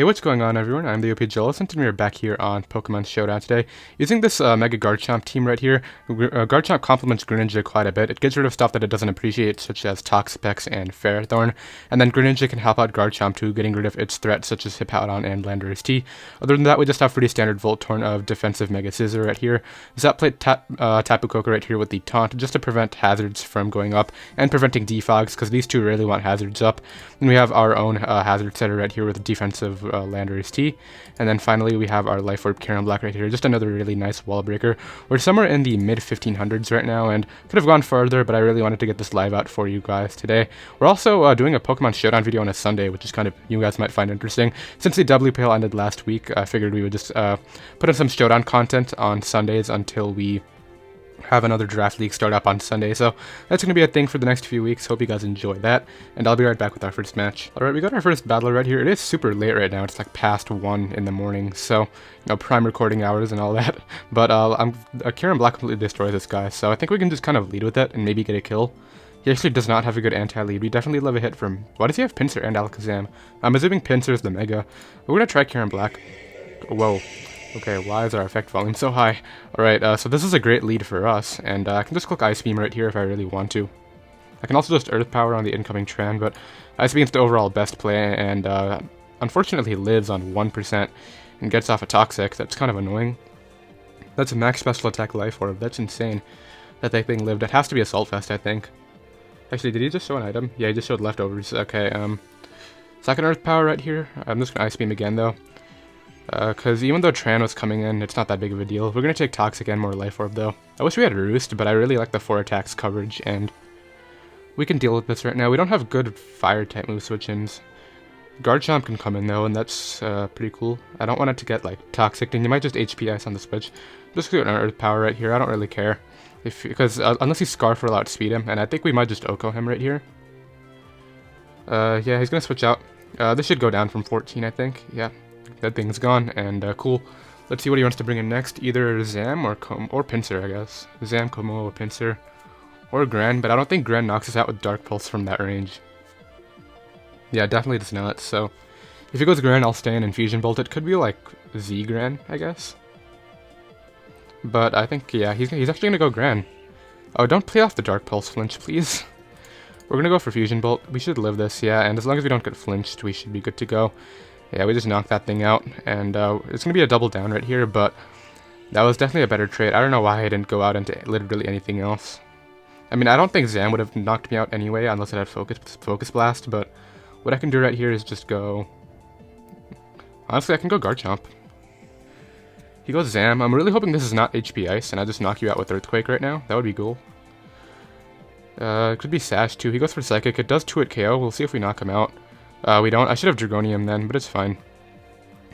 Hey, what's going on, everyone? I'm the OPJellicent, and we are back here on Pokemon Showdown today. Using this Mega Garchomp team right here, Garchomp complements Greninja quite a bit. It gets rid of stuff that it doesn't appreciate, such as Toxapex and Ferrothorn, and then Greninja can help out Garchomp too, getting rid of its threats such as Hippowdon and Landorus T. Other than that, we just have pretty standard Voltorn of defensive Mega Scizor right here. Zap played Tapu Koko right here with the Taunt, just to prevent hazards from going up, and preventing Defogs, because these two really want hazards up. Then we have our own hazard setter right here with defensive Landorus T. And then finally we have our Life Orb Karen Black right here, just another really nice wall breaker. We're somewhere in the mid 1500s right now and could have gone further, but I really wanted to get this live out for you guys today. We're also doing a Pokemon Showdown video on a Sunday, which is kind of, you guys might find interesting. Since the WPL ended last week, I figured we would just put in some Showdown content on Sundays until we have another draft league start up on Sunday, so that's going to be a thing for the next few weeks. Hope you guys enjoy that, and I'll be right back with our first match. Alright, we got our first battler right here. It is super late right now, it's like past 1 in the morning, so, you know, prime recording hours and all that, but Karen Black completely destroys this guy, so I think we can just kind of lead with it and maybe get a kill. He actually does not have a good anti-lead. We definitely love a hit from... Why does he have Pinsir and Alakazam? I'm assuming Pinsir is the Mega. We're going to try Karen Black. Whoa. Okay, why is our effect volume so high? Alright, so this is a great lead for us, and I can just click Ice Beam right here if I really want to. I can also just Earth Power on the incoming Tran, but Ice Beam's the overall best play, and unfortunately lives on 1% and gets off a Toxic. That's kind of annoying. That's a max special attack Life Orb. That's insane that that thing lived. It has to be Assault Vest, I think. Actually, did he just show an item? Yeah, he just showed leftovers. Okay, second Earth Power right here. I'm just gonna Ice Beam again, though. Because even though Tran was coming in, it's not that big of a deal. We're going to take Toxic and more Life Orb, though. I wish we had Roost, but I really like the 4 attacks coverage, and we can deal with this right now. We don't have good Fire-type move switch-ins. Garchomp can come in, though, and that's pretty cool. I don't want it to get, like, Toxic, and you might just HP Ice on the switch. Just do an Earth Power right here. I don't really care. Because unless he's Scarf, will outspeed him, and I think we might just Oko him right here. Yeah, he's going to switch out. This should go down from 14, I think. Yeah. That thing's gone, and cool. Let's see what he wants to bring in next. Either Zam or Pinsir, I guess. Zam, Como, or Pinsir. Or Gren, but I don't think Gren knocks us out with Dark Pulse from that range. Yeah, definitely does not, so... If he goes Gren, I'll stay in Infusion Bolt. It could be like Z Gren, I guess. But I think, yeah, he's actually gonna go Gren. Oh, don't play off the Dark Pulse flinch, please. We're gonna go for Fusion Bolt. We should live this, yeah, and as long as we don't get flinched, we should be good to go. Yeah, we just knocked that thing out, and it's going to be a double down right here, but that was definitely a better trade. I don't know why I didn't go out into literally anything else. I mean, I don't think Zam would have knocked me out anyway, unless it had Focus Blast, but what I can do right here is just go... Honestly, I can go Garchomp. He goes Zam. I'm really hoping this is not HP Ice, and I just knock you out with Earthquake right now. That would be cool. It could be Sash, too. He goes for Psychic. It does 2-hit KO. We'll see if we knock him out. We don't. I should have Dragonium then, but it's fine.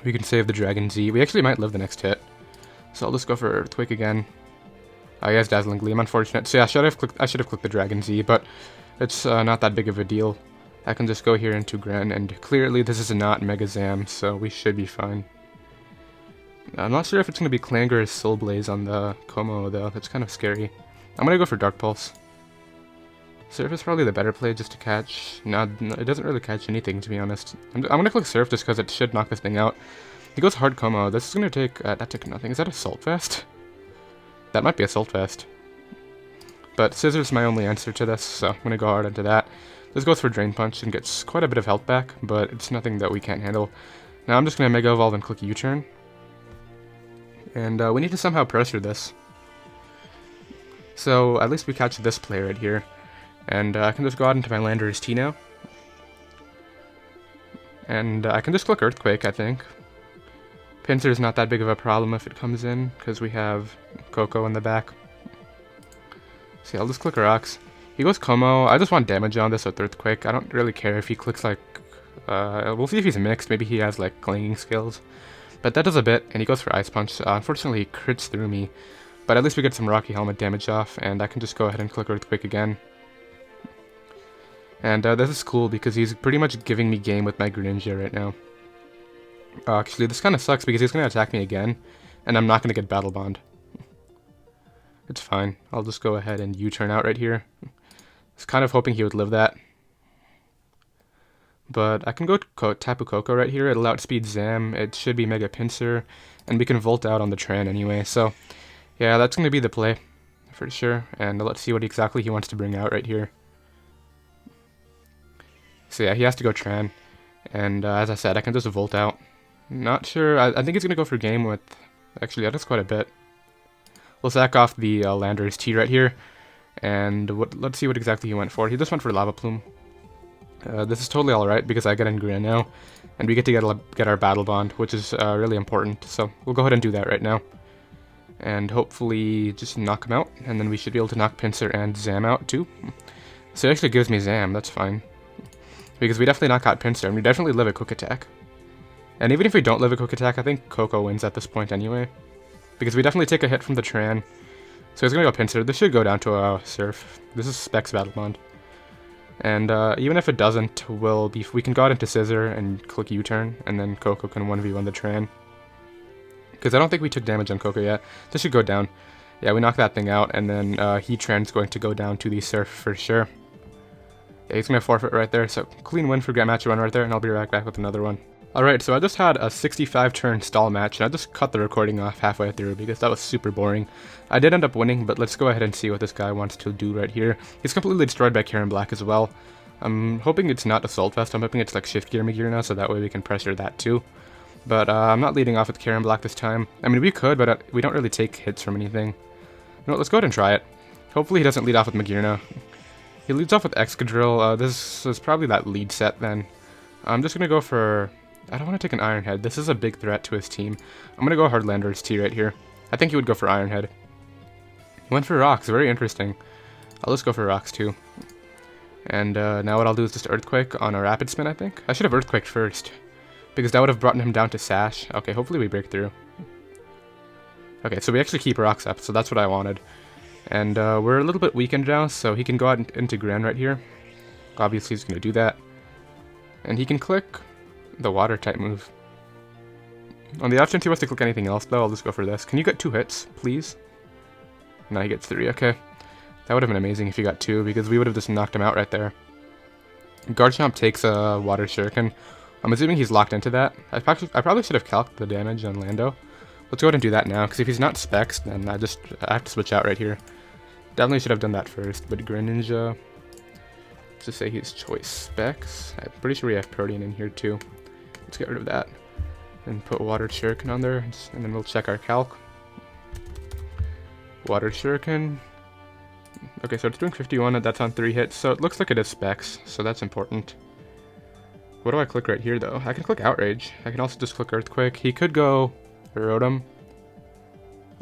We can save the Dragon Z. We actually might live the next hit. So I'll just go for Earthquake again. He has Dazzling Gleam, unfortunate. So yeah, I should have clicked the Dragon Z, but it's not that big of a deal. I can just go here into Gren, and clearly this is not Mega Zam, so we should be fine. I'm not sure if it's going to be Clanger or Soul Blaze on the Como, though. That's kind of scary. I'm going to go for Dark Pulse. Surf is probably the better play just to catch. No, it doesn't really catch anything, to be honest. I'm going to click Surf just because it should knock this thing out. He goes Hard Como. This is going to take... that took nothing. Is that Assault Vest? That might be Assault Vest. But Scizor's my only answer to this, so I'm going to go hard into that. This goes for Drain Punch and gets quite a bit of health back, but it's nothing that we can't handle. Now I'm just going to Mega Evolve and click U-Turn. And we need to somehow pressure this. So at least we catch this play right here. And I can just go out into my Landorus T now. And I can just click Earthquake, I think. Pinsir is not that big of a problem if it comes in, because we have Koko in the back. See, I'll just click Rocks. He goes Como. I just want damage on this with Earthquake. I don't really care if he clicks like... we'll see if he's mixed. Maybe he has like clinging skills. But that does a bit, and he goes for Ice Punch. Unfortunately, he crits through me. But at least we get some Rocky Helmet damage off, and I can just go ahead and click Earthquake again. And this is cool because he's pretty much giving me game with my Greninja right now. Actually, this kind of sucks because he's going to attack me again, and I'm not going to get Battle Bond. It's fine. I'll just go ahead and U-turn out right here. I was kind of hoping he would live that. But I can go Tapu Koko right here. It'll outspeed Zam. It should be Mega Pinsir. And we can Volt out on the Tran anyway. So, yeah, that's going to be the play for sure. And let's see what exactly he wants to bring out right here. So, yeah, he has to go Tran. And as I said, I can just Volt out. Not sure. I think he's going to go for game with... Actually, that is quite a bit. We'll sack off the Landorus T right here. And let's see what exactly he went for. He just went for Lava Plume. This is totally alright because I get in Grin now, and we get to get our Battle Bond, which is really important, so we'll go ahead and do that right now. And hopefully just knock him out, and then we should be able to knock Pinsir and Zam out too. So it actually gives me Zam, that's fine. Because we definitely knock out Pinsir, and we definitely live a Quick Attack. And even if we don't live a Quick Attack, I think Koko wins at this point anyway. Because we definitely take a hit from the Tran. So he's gonna go Pinsir. This should go down to a Surf. This is Specs Battle Bond. And even if it doesn't, we can go out into Scizor and click U-turn, and then Koko can 1v1 the Tran. Because I don't think we took damage on Koko yet. This should go down. Yeah, we knock that thing out, and then Heatran's going to go down to the Surf for sure. Yeah, he's going to forfeit right there, so clean win for Grandmaster 1 right there, and I'll be right back with another one. Alright, so I just had a 65-turn stall match, and I just cut the recording off halfway through because that was super boring. I did end up winning, but let's go ahead and see what this guy wants to do right here. He's completely destroyed by Karen Black as well. I'm hoping it's not Assault Vest, I'm hoping it's like Shift Gear Megear now, so that way we can pressure that too. But I'm not leading off with Karen Black this time. I mean, we could, but we don't really take hits from anything. No, let's go ahead and try it. Hopefully he doesn't lead off with Magearna. He leads off with Excadrill. This is probably that lead set then. I'm just going to go for... I don't want to take an Iron Head. This is a big threat to his team. I'm going to go Hardlander's T right here. I think he would go for Iron Head. He went for Rocks. Very interesting. I'll just go for Rocks too. And now what I'll do is just Earthquake on a Rapid Spin, I think. I should have Earthquaked first, because that would have brought him down to Sash. Okay, hopefully we break through. Okay, so we actually keep Rocks up, so that's what I wanted. And we're a little bit weakened now, so he can go out into Gran right here. Obviously he's going to do that. And he can click the Water type move. On the option he wants to click anything else though, I'll just go for this. Can you get 2 hits, please? No, he gets 3, okay. That would have been amazing if he got 2, because we would have just knocked him out right there. Garchomp takes a Water Shuriken. I'm assuming he's locked into that. I probably should have calced the damage on Lando. Let's go ahead and do that now, because if he's not Specs, then I have to switch out right here. Definitely should have done that first, but Greninja... Let's just say he's Choice Specs. I'm pretty sure we have Protean in here too. Let's get rid of that. And put Water Shuriken on there, and then we'll check our calc. Water Shuriken. Okay, so it's doing 51, that's on 3 hits, so it looks like it is Specs, so that's important. What do I click right here, though? I can click Outrage. I can also just click Earthquake. He could go Rotom.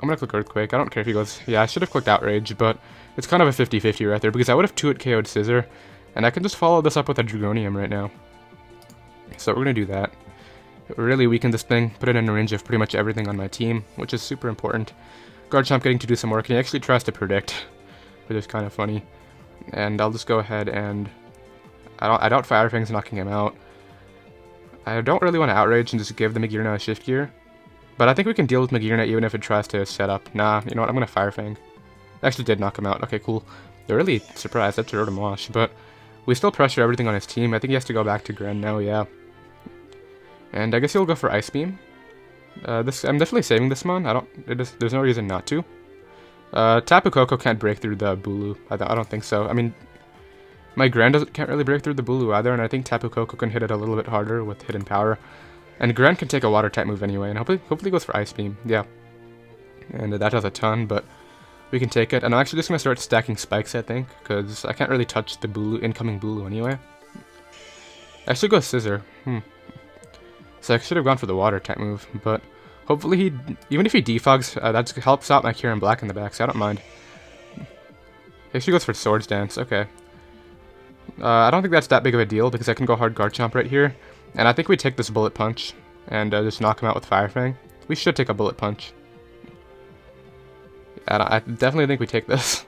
I'm gonna click Earthquake. I don't care if he goes... Yeah, I should have clicked Outrage, but it's kind of a 50-50 right there, because I would have 2-hit KO'd Scizor, and I can just follow this up with a Dragonium right now. So we're gonna do that. Really weaken this thing, put it in a range of pretty much everything on my team, which is super important. Garchomp getting to do some work, and he actually tries to predict, which is kind of funny. And I'll just go ahead and... I doubt Fire Fang's knocking him out. I don't really want to Outrage and just give the Magearna a Shift Gear. But I think we can deal with Magearna even if it tries to set up. Nah, you know what, I'm going to Fire Fang. Actually did knock him out. Okay, cool. They're really surprised. That's a Rotom Wash, but we still pressure everything on his team. I think he has to go back to Gren now, yeah. And I guess he'll go for Ice Beam. I'm definitely saving this mon. There's no reason not to. Tapu Koko can't break through the Bulu. I don't think so. I mean, my Gran can't really break through the Bulu either, and I think Tapu Koko can hit it a little bit harder with Hidden Power. And Gran can take a Water type move anyway, and hopefully goes for Ice Beam. Yeah. And that does a ton, but we can take it. And I'm actually just going to start stacking Spikes, I think, because I can't really touch the incoming Bulu anyway. I should go Scizor. So I should have gone for the Water type move, but hopefully even if he defogs, that helps out my Kieran Black in the back, so I don't mind. He actually goes for Swords Dance, okay. I don't think that's that big of a deal, because I can go hard Garchomp right here. And I think we take this Bullet Punch, and just knock him out with Fire Fang. We should take a Bullet Punch. I definitely think we take this.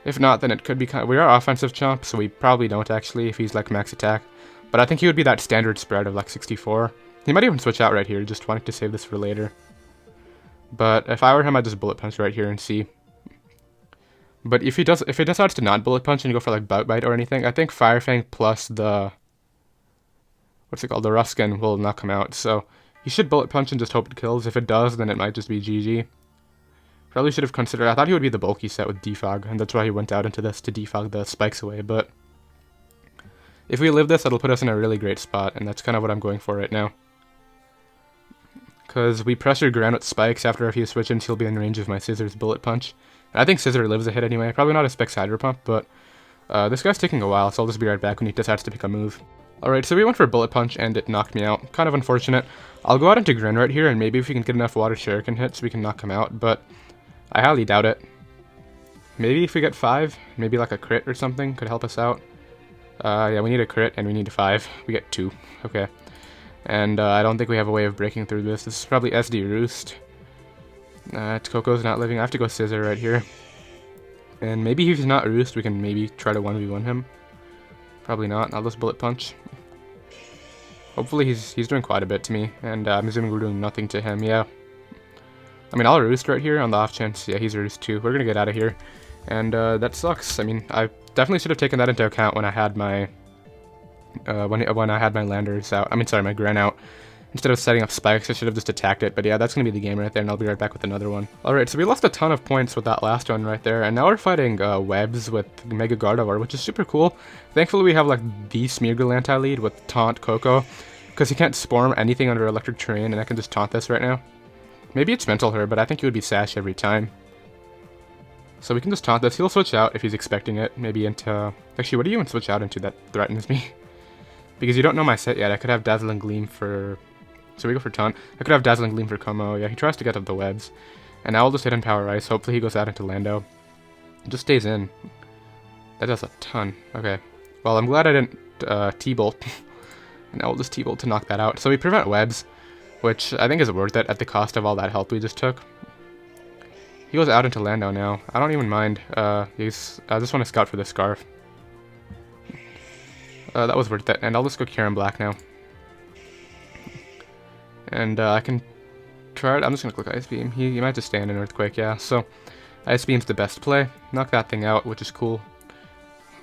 If not, then it could be we are offensive chomp, so we probably don't actually if he's like max attack. But I think he would be that standard spread of like 64. He might even switch out right here, just wanting to save this for later. But if I were him, I'd just Bullet Punch right here and see. But if he decides to not Bullet Punch and go for like Bug Bite or anything, I think Fire Fang plus the what's it called? The Ruskin will knock him out. So he should Bullet Punch and just hope it kills. If it does, then it might just be GG. Probably should have considered. I thought he would be the bulky set with Defog, and that's why he went out into this to defog the spikes away. But if we live this, that'll put us in a really great spot, and that's kind of what I'm going for right now. Because we pressure ground with spikes, after a few switch-ins, he'll be in range of my Scizor's Bullet Punch. And I think Scizor lives a hit anyway. Probably not a Specs Hydro Pump, but this guy's taking a while, so I'll just be right back when he decides to pick a move. Alright, so we went for Bullet Punch, and it knocked me out. Kind of unfortunate. I'll go out into Grin right here, and maybe if we can get enough Water Shuriken hits, we can knock him out, but I highly doubt it. Maybe if we get 5, maybe like a crit or something could help us out. Yeah, we need a crit, and we need a 5. We get 2. Okay. And I don't think we have a way of breaking through this. This is probably SD Roost. Koko's not living. I have to go Scizor right here. And maybe if he's not Roost, we can maybe try to 1v1 him. Probably not. I'll just Bullet Punch. Hopefully he's doing quite a bit to me, and I'm assuming we're doing nothing to him. Yeah. I mean, I'll Roost right here on the off chance. Yeah, he's Roost too. We're gonna get out of here. And that sucks. I mean, I definitely should have taken that into account when I had my when I had my Landers out. I mean, sorry, my Gren out. Instead of setting up spikes, I should have just attacked it. But yeah, that's going to be the game right there, and I'll be right back with another one. Alright, so we lost a ton of points with that last one right there, and now we're fighting Webs with Mega Gardevoir, which is super cool. Thankfully, we have like the Smeargle anti-lead with Taunt Koko, because he can't Sporm anything under Electric Terrain, and I can just taunt this right now. Maybe it's Mental Her, but I think he would be Sash every time. So we can just taunt this. He'll switch out if he's expecting it, maybe into... Actually, what do you even switch out into that threatens me? Because you don't know my set yet. I could have Dazzling Gleam for... So we go for Taunt. I could have Dazzling Gleam for Como. Yeah, he tries to get up the webs. And now I'll just hit in Power Ice. Hopefully he goes out into Lando. It just stays in. That does a ton. Okay. Well, I'm glad I didn't T-Bolt. And now we'll just T-Bolt to knock that out. So we prevent webs, which I think is worth it at the cost of all that health we just took. He goes out into Lando now. I don't even mind. I just want to scout for the Scarf. That was worth it. And I'll just go Kieran Black now. And I can try it. I'm just going to click Ice Beam. He might just stand in Earthquake, yeah. So Ice Beam's the best play. Knock that thing out, which is cool.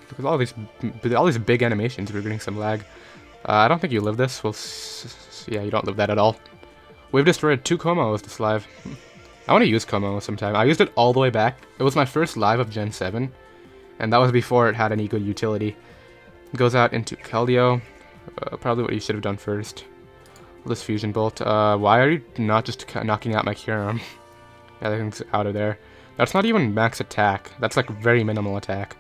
Look at all these big animations. We're getting some lag. I don't think you live this. Yeah, you don't live that at all. We've destroyed 2 Komos this live. I want to use Como sometime. I used it all the way back. It was my first live of Gen 7. And that was before it had any good utility. It goes out into Keldeo. Probably what you should have done first. This Fusion Bolt. Why are you not just knocking out my Kyurem? Yeah, that thing's out of there. That's not even max attack. That's like very minimal attack.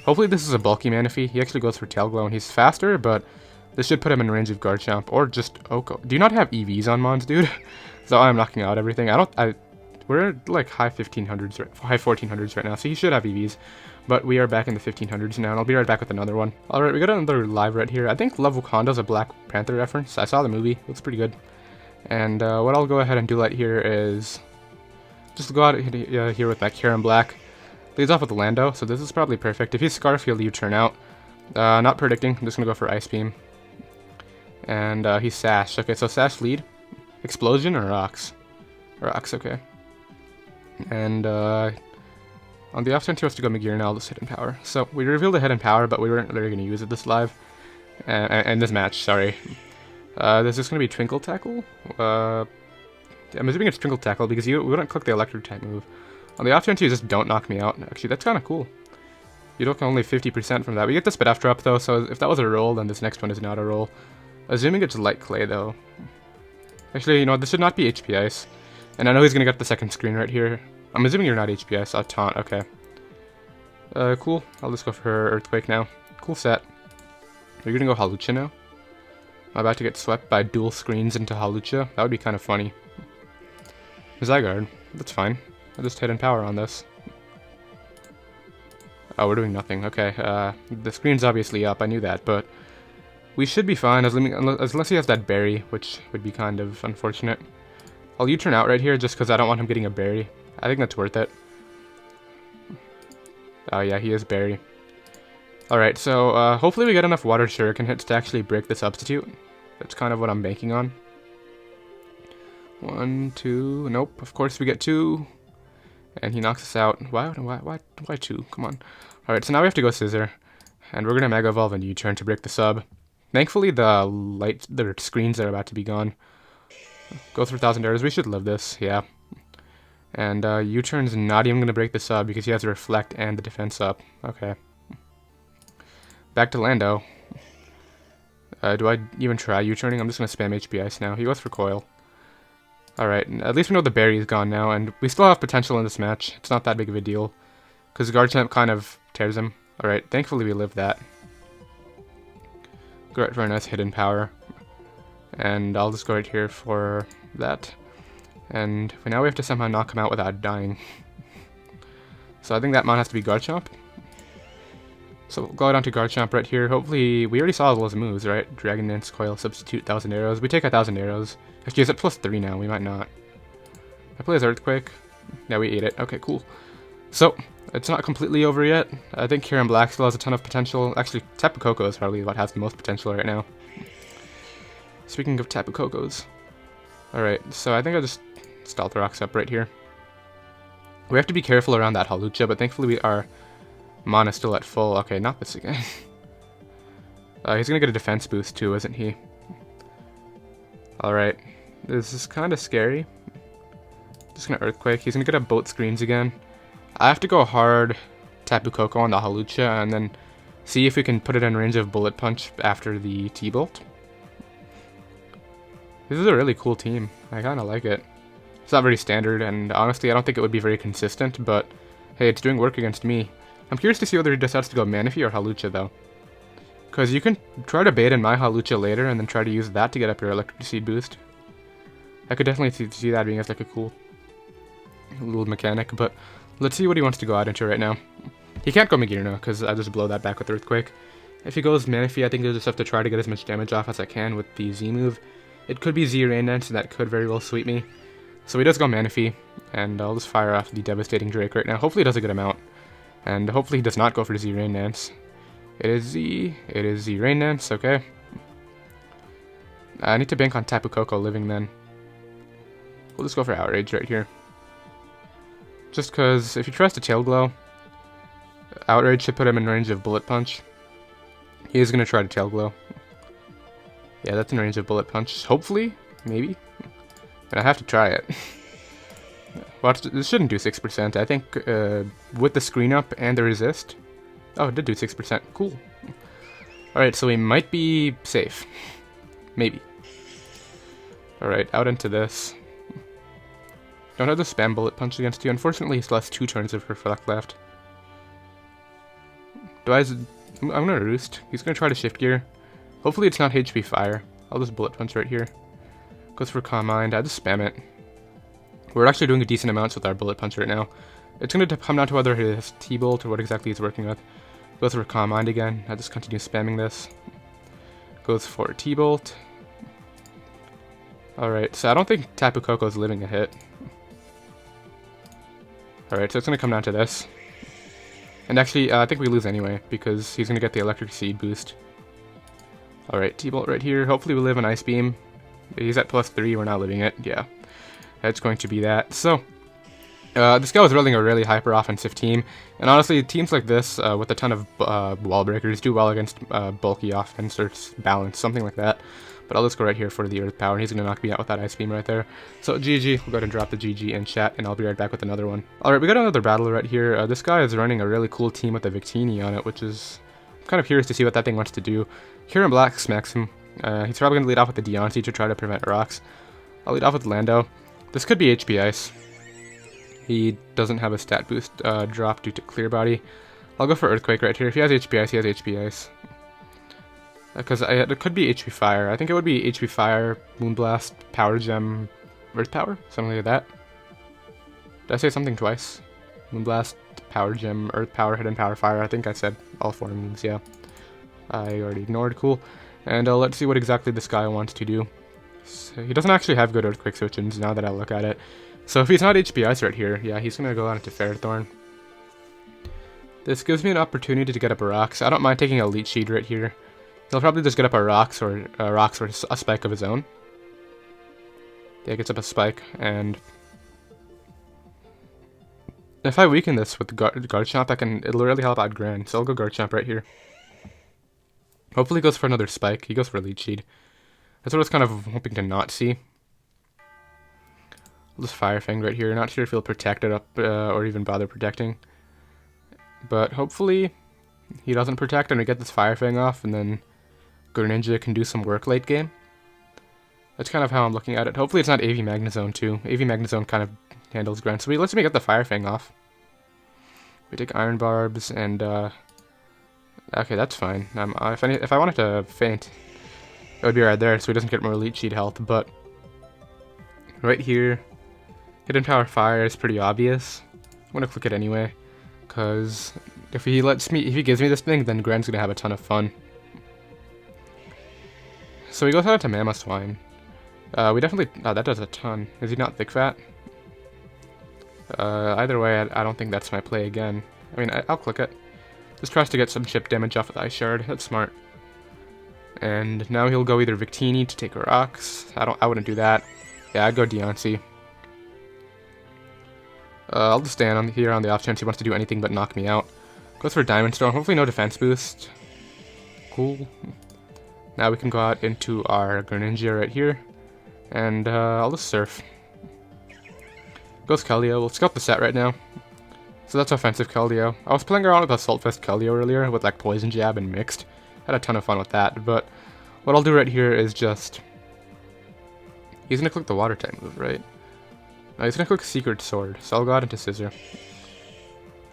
Hopefully this is a bulky Manaphy. He actually goes for Tail Glow, and he's faster, but this should put him in range of Garchomp, or just Oko. Do you not have EVs on Mons, dude? So I'm knocking out everything. We're at like high 1500s, high 1400s right now, so he should have EVs. But we are back in the 1500s now, and I'll be right back with another one. Alright, we got another live right here. I think Love Wakanda's a Black Panther reference. I saw the movie. Looks pretty good. And what I'll go ahead and do right here is just go out here with that Kieran Black. Leads off with Lando, so this is probably perfect. If he's Scarf, he'll U-turn out. Not predicting. I'm just going to go for Ice Beam. And he's Sash. Okay, so Sash lead. Explosion or Rocks? Rocks, okay. And on the off chance he wants to go Megear, and I'll just hit in Power. So we revealed a hit in Power, but we weren't really going to use it this live. And this match, sorry. This is going to be Twinkle Tackle. I'm assuming it's Twinkle Tackle because we wouldn't click the Electric type move. On the off chance you just don't knock me out. Actually, that's kind of cool. You took only 50% from that. We get the Spit After up though, so if that was a roll, then this next one is not a roll. Assuming it's Light Clay though. Actually, you know, this should not be HP Ice. And I know he's going to get the second screen right here. I'm assuming you're not HP Ice. I'll taunt, okay. Cool. I'll just go for Earthquake now. Cool set. Are you going to go Hawlucha now? I'm about to get swept by dual screens into Hawlucha. That would be kind of funny. Zygarde. That's fine. I'll just hit in Power on this. Oh, we're doing nothing. Okay, the screen's obviously up. I knew that, but we should be fine unless he has that berry, which would be kind of unfortunate. I'll U-turn out right here just because I don't want him getting a berry. I think that's worth it. Oh yeah, he is berry. Alright, so hopefully we get enough Water Shuriken hits to actually break the substitute. That's kind of what I'm banking on. 1, 2, nope, of course we get 2. And he knocks us out. Why 2? Come on. Alright, so now we have to go Scizor. And we're going to Mega Evolve and U-turn to break the sub. Thankfully, the screens are about to be gone. Go through 1,000 arrows. We should live this, yeah. And U-turn's not even going to break this up because he has the reflect and the defense up. Okay. Back to Lando. Do I even try U-turning? I'm just going to spam HP Ice now. He goes for Coil. Alright, at least we know the berry is gone now, and we still have potential in this match. It's not that big of a deal, because Garchomp kind of tears him. Alright, thankfully we lived that. Go right for a nice hidden power. And I'll just go right here for that. And now we have to somehow knock him out without dying. So I think that mon has to be Garchomp. So we'll go down to Garchomp right here. Hopefully, we already saw all those moves, right? Dragon Dance, Coil, Substitute, 1,000 arrows. We take 1,000 arrows. Actually, is it +3 now? We might not. I play as Earthquake. Yeah, we ate it. Okay, cool. So, it's not completely over yet. I think Kieran Black still has a ton of potential. Actually, Tapu Koko is probably what has the most potential right now. Speaking of Tapu Kokos. Alright, so I think I'll just Stealth Rocks up right here. We have to be careful around that Hawlucha, but thankfully our Mana's still at full. Okay, not this again. He's gonna get a defense boost too, isn't he? Alright, this is kind of scary. Just gonna Earthquake. He's gonna get a boat screens again. I have to go hard Tapu Koko on the Hawlucha and then see if we can put it in range of Bullet Punch after the T-Bolt. This is a really cool team. I kind of like it. It's not very standard, and honestly I don't think it would be very consistent, but hey, it's doing work against me. I'm curious to see whether he decides to go Manaphy or Hawlucha though. Because you can try to bait in my Hawlucha later and then try to use that to get up your Electric Seed boost. I could definitely see that being as like a cool little mechanic, but let's see what he wants to go out into right now. He can't go Magearna because I just blow that back with Earthquake. If he goes Manaphy, I think I'll just have to try to get as much damage off as I can with the Z move. It could be Z Rain Dance, and that could very well sweep me. So he does go Manaphy, and I'll just fire off the Devastating Drake right now. Hopefully he does a good amount. And hopefully he does not go for Z Rain Dance. It is Z Rain Dance, okay. I need to bank on Tapu Koko living then. We'll just go for Outrage right here. Just because if he tries to Tail Glow, Outrage should put him in range of Bullet Punch. He is going to try to Tail Glow. Yeah, that's in range of Bullet Punch. Hopefully, maybe. And I have to try it. Watch, this shouldn't do 6%. I think with the screen up and the resist. Oh, it did do 6%. Cool. Alright, so we might be safe. Maybe. Alright, out into this. Don't have to spam Bullet Punch against you. Unfortunately, he still has 2 turns of Reflect left. I'm gonna Roost. He's gonna try to Shift Gear. Hopefully it's not HP Fire. I'll just Bullet Punch right here. Goes for Calm Mind. I just spam it. We're actually doing a decent amount with our Bullet Punch right now. It's going to come down to whether he has T-Bolt or what exactly he's working with. Goes for Calm Mind again. I just continue spamming this. Goes for T-Bolt. Alright, so I don't think Tapu Koko is living a hit. Alright, so it's going to come down to this. And actually, I think we lose anyway, because he's going to get the Electric Seed boost. Alright, T-Bolt right here. Hopefully we live an Ice Beam. He's at +3, we're not living it. Yeah, that's going to be that. So, this guy was running a really hyper-offensive team. And honestly, teams like this, with a ton of wall breakers, do well against bulky offense or balance, something like that. But I'll just go right here for the Earth Power, and he's going to knock me out with that Ice Beam right there. So, GG. We'll go ahead and drop the GG in chat, and I'll be right back with another one. Alright, we got another battle right here. This guy is running a really cool team with a Victini on it, which is... I'm kind of curious to see what that thing wants to do. Kieran Black smacks him. He's probably going to lead off with the Deontay to try to prevent rocks. I'll lead off with Lando. This could be HP Ice. He doesn't have a stat boost drop due to Clear Body. I'll go for Earthquake right here. If he has HP Ice, he has HP Ice. Because it could be HP Fire. I think it would be HP Fire, Moonblast, Power Gem, Earth Power? Something like that. Did I say something twice? Moonblast, Power Gem, Earth Power, Hidden Power, Fire. I think I said all 4 moves, yeah. I already ignored, cool. And let's see what exactly this guy wants to do. So he doesn't actually have good Earthquake switch-ins now that I look at it. So if he's not HP Ice right here, yeah, he's going to go on into Ferrothorn. This gives me an opportunity to get up a Rocks. I don't mind taking a Leech Seed right here. He'll probably just get up a Rocks or a Spike of his own. Yeah, gets up a Spike, and... if I weaken this with Garchomp, it'll really help out Gran, so I'll go Garchomp right here. Hopefully he goes for another spike. He goes for a leech seed. That's what I was kind of hoping to not see. I'll just Fire Fang right here. Not sure if he'll protect it up or even bother protecting. But hopefully he doesn't protect and we get this Fire Fang off, and then Greninja can do some work late game. That's kind of how I'm looking at it. Hopefully it's not AV Magnezone too. AV Magnezone kind of handles Gren. So let's get the Fire Fang off. We take Iron Barbs and okay, that's fine. If I wanted to faint, it would be right there, so he doesn't get more Leech Seed health. But right here, Hidden Power Fire is pretty obvious. I'm gonna click it anyway, cause if he gives me this thing, then Gren's gonna have a ton of fun. So he goes out to Mamoswine. We definitely... Oh, that does a ton. Is he not Thick Fat? Either way, I don't think that's my play again. I mean, I'll click it. Just tries to get some chip damage off with Ice Shard. That's smart. And now he'll go either Victini to take rocks. I wouldn't do that. Yeah, I'd go Deontay. I'll just stand here on the off chance he wants to do anything but knock me out. Goes for Diamond Stone. Hopefully no defense boost. Cool. Now we can go out into our Greninja right here. And I'll just Surf. Goes Keldeo. We'll scout the set right now. So that's offensive Keldeo. I was playing around with Assault Fist Keldeo earlier with like Poison Jab and Mixed. Had a ton of fun with that. But what I'll do right here is just... He's going to click the Water type move, right? No, he's going to click Secret Sword. So I'll go out into Scizor.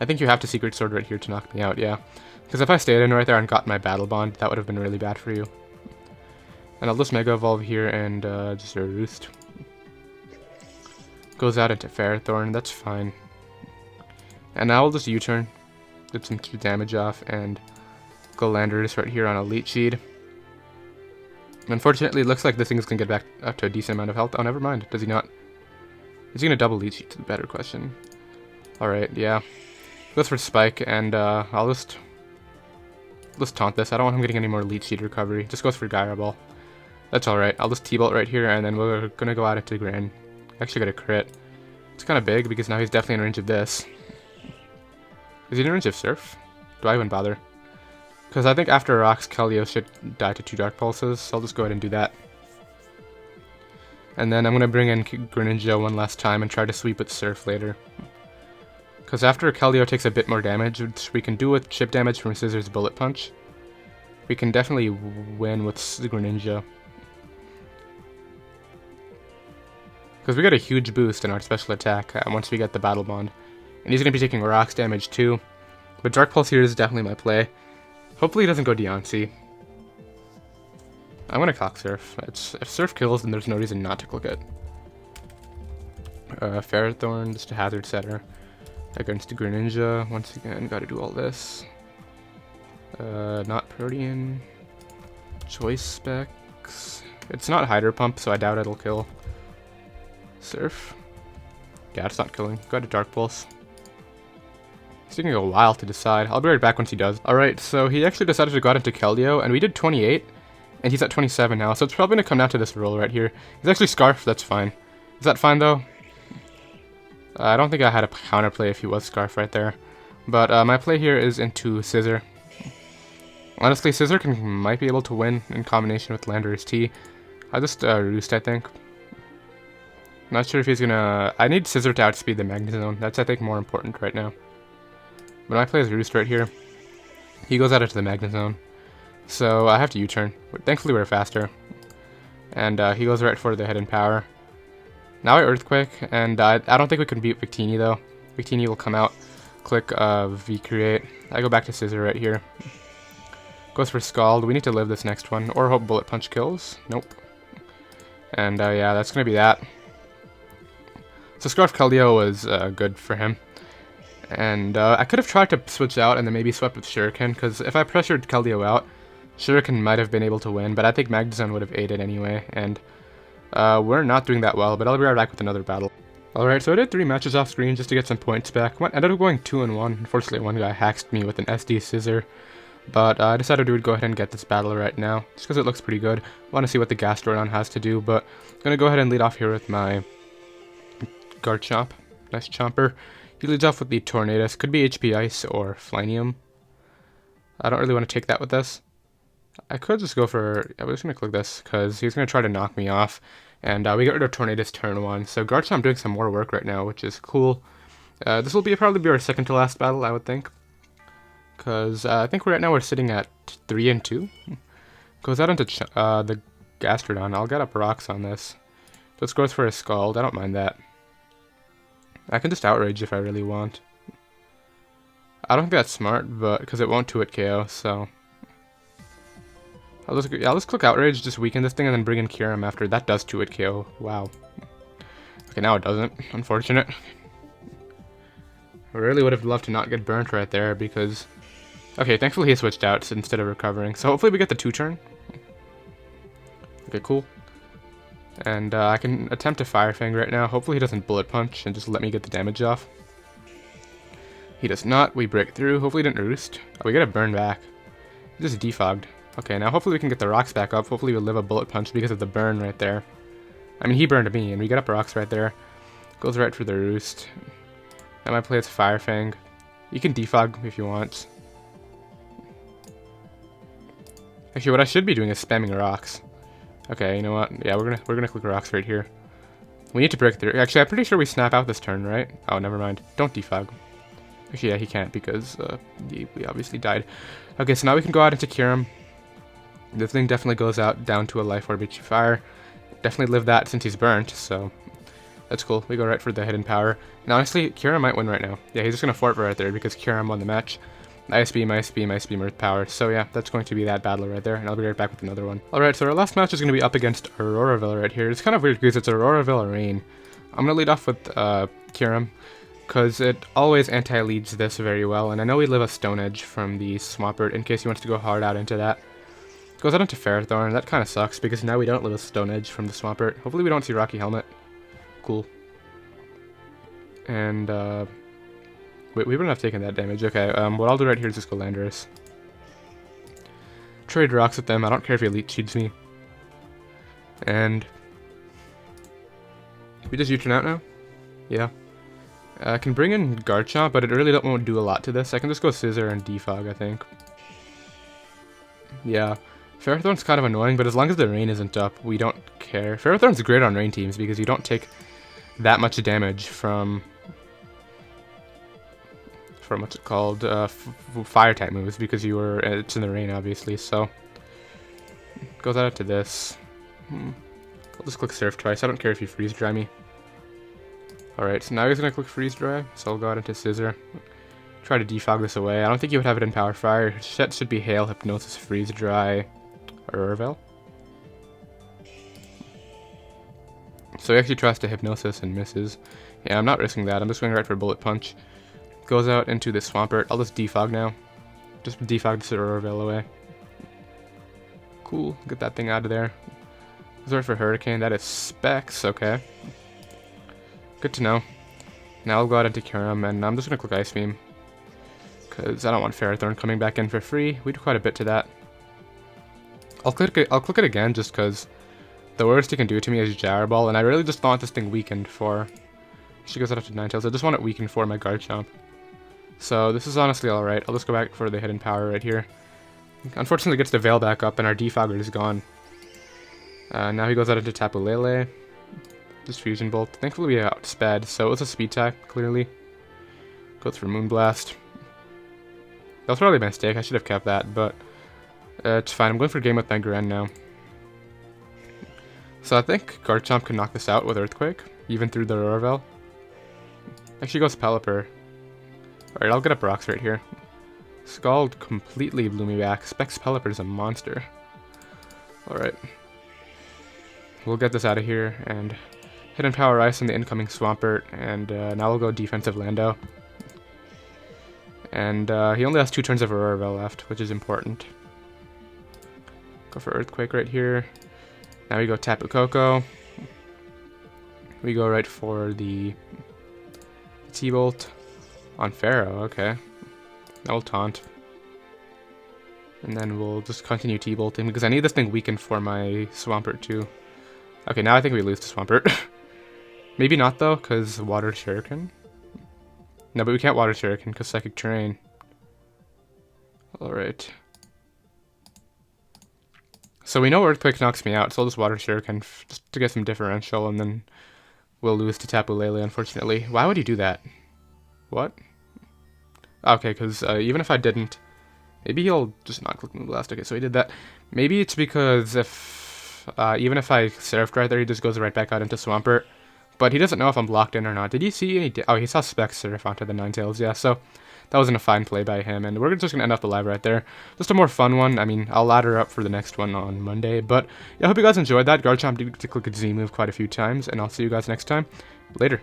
I think you have to Secret Sword right here to knock me out, yeah. Because if I stayed in right there and got my Battle Bond, that would have been really bad for you. And I'll just Mega Evolve here and just a Roost. Goes out into Ferrothorn, that's fine. And now I'll just U-turn, get some damage off, and go Landorus right here on a Leech Seed. Unfortunately, it looks like this thing is going to get back up to a decent amount of health. Oh, never mind. Does he not? Is he going to double Leech Seed? To the better question. Alright, yeah. Goes for Spike, and I'll just taunt this. I don't want him getting any more Leech Seed recovery. Just goes for Gyro Ball. That's alright. I'll just T-Bolt right here, and then we're going to go out into Gran. Actually got a crit. It's kind of big, because now he's definitely in range of this. Is he in range of Surf? Do I even bother? Because I think after Rocks, Keldeo should die to 2 Dark Pulses, so I'll just go ahead and do that. And then I'm going to bring in Greninja one last time and try to sweep with Surf later. Because after Keldeo takes a bit more damage, which we can do with chip damage from Scizor's Bullet Punch, we can definitely win with the Greninja. Because we got a huge boost in our special attack once we get the Battle Bond. And he's going to be taking Rocks damage too. But Dark Pulse here is definitely my play. Hopefully he doesn't go Deontay. I'm going to Cock Surf. If Surf kills, then there's no reason not to click it. Ferrothorn, just a Hazard Setter. Against Greninja. Once again, got to do all this. Not Protean. Choice Specs. It's not Hydro Pump, so I doubt it'll kill. Surf. Yeah, it's not killing. Go to Dark Pulse. It's taking a while to decide. I'll be right back once he does. Alright, so he actually decided to go out into Keldeo, and we did 28, and he's at 27 now, so it's probably going to come down to this roll right here. He's actually Scarf, that's fine. Is that fine, though? I don't think I had a counterplay if he was Scarf right there. But my play here is into Scizor. Honestly, Scizor might be able to win in combination with Landorus T. I'll just Roost, I think. Not sure if he's gonna... I need Scizor to outspeed the Magnezone. That's, I think, more important right now. But my play is Roost right here. He goes out into the Magnezone. So I have to U-turn. Thankfully, we're faster. And he goes right for the Hidden Power. Now I Earthquake, and I don't think we can beat Victini, though. Victini will come out. Click V-Create. I go back to Scizor right here. Goes for Scald. We need to live this next one. Or hope Bullet Punch kills. Nope. And yeah, that's going to be that. So Scarf Keldeo was good for him. And I could have tried to switch out and then maybe swept with Shuriken, because if I pressured Keldeo out, Shuriken might have been able to win, but I think Magnezone would have aided anyway, and we're not doing that well, but I'll be right back with another battle. Alright, so I did 3 matches off screen just to get some points back. Ended up going 2-1. Unfortunately, one guy hacked me with an SD Scizor, but I decided we would go ahead and get this battle right now, just because it looks pretty good. I want to see what the Gastrodon has to do, but I'm going to go ahead and lead off here with my Garchomp. Nice Chomper. He leads off with the Tornadus. Could be HP Ice or Flinium. I don't really want to take that with us. I could just go for... I was just going to click this because he's going to try to knock me off. And we got rid of Tornadus turn 1. So Garchomp doing some more work right now, which is cool. This will probably be our second to last battle, I would think. Because I think right now we're sitting at 3-2. Goes out into the Gastrodon. I'll get up rocks on this. Just goes for a Scald. I don't mind that. I can just Outrage if I really want. I don't think that's smart, but because it won't 2-hit KO, so... I'll just click Outrage, just weaken this thing, and then bring in Kyurem after. That does 2-hit KO. Wow. Okay, now it doesn't. Unfortunate. I really would have loved to not get burnt right there, because... Okay, thankfully he switched out instead of recovering. So hopefully we get the 2-turn. Okay, cool. And I can attempt to Fire Fang right now. Hopefully he doesn't Bullet Punch and just let me get the damage off. He does not. We break through. Hopefully he didn't Roost. Oh, we get a burn back. He just defogged. Okay, now hopefully we can get the rocks back up. Hopefully we'll live a Bullet Punch because of the burn right there. I mean, he burned me, and we get up rocks right there. Goes right for the Roost. Now my play is Fire Fang. You can defog if you want. Actually, what I should be doing is spamming rocks. Okay, you know what? Yeah, we're gonna click rocks right here. We need to break through. Actually, I'm pretty sure we snap out this turn, right? Oh, never mind. Don't defog. Actually, yeah, he can't because we obviously died. Okay, so now we can go out into Kyurem. This thing definitely goes out down to a Life Orb Itchy Fire. Definitely live that since he's burnt, so that's cool. We go right for the Hidden Power. And honestly, Kyurem might win right now. Yeah, he's just gonna fort right there because Kyurem won the match. Ice Beam, Ice Beam, Ice Beam, Earth Power. So yeah, that's going to be that battle right there, and I'll be right back with another one. Alright, so our last match is going to be up against Auroraville right here. It's kind of weird because it's Auroraville Rain. I'm going to lead off with Kyurem, because it always anti-leads this very well, and I know we live a Stone Edge from the Swampert in case he wants to go hard out into that. Goes out into Ferrothorn. That kind of sucks because now we don't live a Stone Edge from the Swampert. Hopefully we don't see Rocky Helmet. Cool. And wait, we wouldn't have taken that damage. Okay, what I'll do right here is just go Landorus. Trade rocks with them. I don't care if he Elite Cheats me. And we just U-turn out now? Yeah. I can bring in Garchomp, but it really won't do a lot to this. I can just go Scizor and Defog, I think. Yeah. Ferrothorn's kind of annoying, but as long as the rain isn't up, we don't care. Ferrothorn's great on rain teams because you don't take that much damage from what's it called, fire type moves because it's in the rain obviously. So goes out to this. I'll just click Surf twice. I don't care if you freeze dry me. Alright, so now he's gonna click Freeze Dry, so I'll go out into Scizor. Try to defog this away. I don't think he would have it in Power Fire. Set should be Hail, Hypnosis, Freeze Dry, or Auroraville. So he actually tries to Hypnosis and misses. Yeah, I'm not risking that. I'm just going right for Bullet Punch. Goes out into the Swampert. I'll just defog now. Just defog this Auroraville away. Cool. Get that thing out of there. Goes right for Hurricane. That is Specs. Okay. Good to know. Now I'll go out into Kyurem, and I'm just going to click Ice Beam. Because I don't want Ferrothorn coming back in for free. We do quite a bit to that. I'll click it again just because the worst he can do to me is Gyro Ball, and I really just want this thing weakened for... She goes out to Ninetales. I just want it weakened for my Garchomp. So this is honestly alright. I'll just go back for the Hidden Power right here. Unfortunately, it gets the Veil back up, and our Defogger is gone. Now he goes out into Tapu Lele. Just Fusion Bolt. Thankfully, we outsped, so it was a speed type, clearly. Goes for Moonblast. That was probably a mistake. I should have kept that, but it's fine. I'm going for a game with my Garen now. So I think Garchomp can knock this out with Earthquake, even through the Auroraville. Actually goes Pelipper. Alright, I'll get up rocks right here. Scald completely blew me back. Specs Pelipper is a monster. Alright. We'll get this out of here, and Hidden Power Ice on the incoming Swampert, and now we'll go Defensive Lando. And he only has 2 turns of Auroraville left, which is important. Go for Earthquake right here. Now we go Tapu Koko. We go right for the T-Bolt on Pharaoh, okay. Now we'll Taunt. And then we'll just continue T-Bolting because I need this thing weakened for my Swampert too. Okay, now I think we lose to Swampert. Maybe not though, because Water Shuriken. No, but we can't Water Shuriken because Psychic Terrain. Alright. So we know Earthquake knocks me out, so I'll just Water Shuriken just to get some differential, and then we'll lose to Tapu Lele, unfortunately. Why would he do that? What? Okay, because even if I didn't, maybe he'll just not click Moonblast. Okay, so he did that. Maybe it's because even if I Surf right there, he just goes right back out into Swampert. But he doesn't know if I'm blocked in or not. Did he see any... Oh, he saw Specs Surf onto the Ninetales, yeah, so that wasn't a fine play by him, and we're just going to end up the live right there. Just a more fun one. I mean, I'll ladder up for the next one on Monday, but yeah, I hope you guys enjoyed that. Garchomp did click a Z move quite a few times, and I'll see you guys next time. Later.